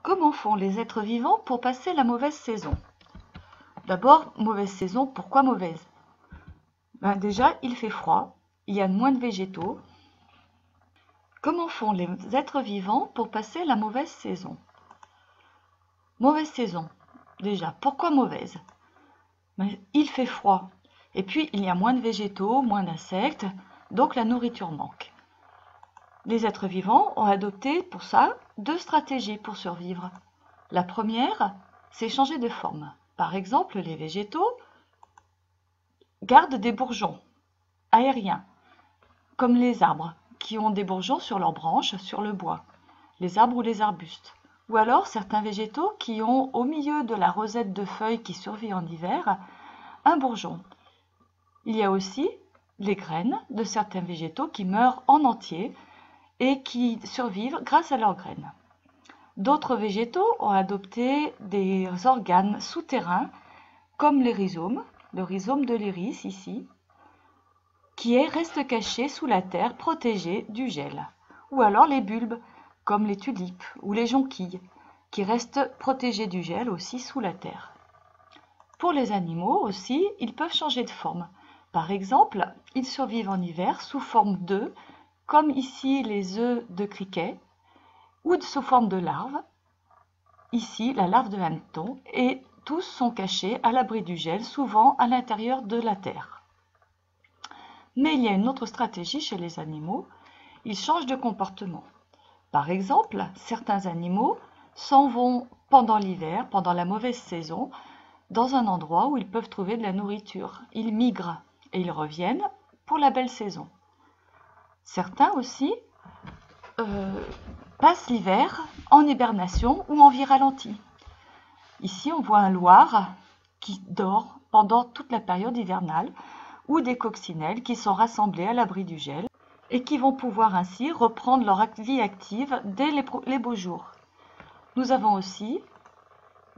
Comment font les êtres vivants pour passer la mauvaise saison? D'abord, mauvaise saison, pourquoi mauvaise? Déjà, il fait froid, il y a moins de végétaux. Comment font les êtres vivants pour passer la mauvaise saison? Mauvaise saison, déjà, pourquoi mauvaise? Il fait froid, et puis il y a moins de végétaux, moins d'insectes, donc la nourriture manque. Les êtres vivants ont adopté pour ça 2 stratégies pour survivre. La première, c'est changer de forme. Par exemple, les végétaux gardent des bourgeons aériens, comme les arbres, qui ont des bourgeons sur leurs branches, sur le bois, les arbres ou les arbustes. Ou alors certains végétaux qui ont au milieu de la rosette de feuilles qui survit en hiver, un bourgeon. Il y a aussi les graines de certains végétaux qui meurent en entier et qui survivent grâce à leurs graines. D'autres végétaux ont adopté des organes souterrains comme les rhizomes, le rhizome de l'iris ici, qui reste caché sous la terre, protégé du gel. Ou alors les bulbes, comme les tulipes ou les jonquilles, qui restent protégés du gel aussi sous la terre. Pour les animaux aussi, ils peuvent changer de forme. Par exemple, ils survivent en hiver sous forme d'œufs, comme ici les œufs de criquet, ou sous forme de larves, ici la larve de hanneton, et tous sont cachés à l'abri du gel, souvent à l'intérieur de la terre. Mais il y a une autre stratégie chez les animaux, ils changent de comportement. Par exemple, certains animaux s'en vont pendant l'hiver, pendant la mauvaise saison, dans un endroit où ils peuvent trouver de la nourriture. Ils migrent et ils reviennent pour la belle saison. Certains aussi passent l'hiver en hibernation ou en vie ralentie. Ici, on voit un loir qui dort pendant toute la période hivernale ou des coccinelles qui sont rassemblées à l'abri du gel et qui vont pouvoir ainsi reprendre leur vie active dès les beaux jours. Nous avons aussi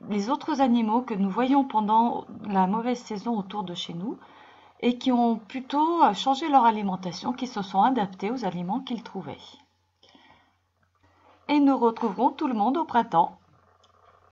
les autres animaux que nous voyons pendant la mauvaise saison autour de chez nous et qui ont plutôt changé leur alimentation, qui se sont adaptés aux aliments qu'ils trouvaient. Et nous retrouverons tout le monde au printemps.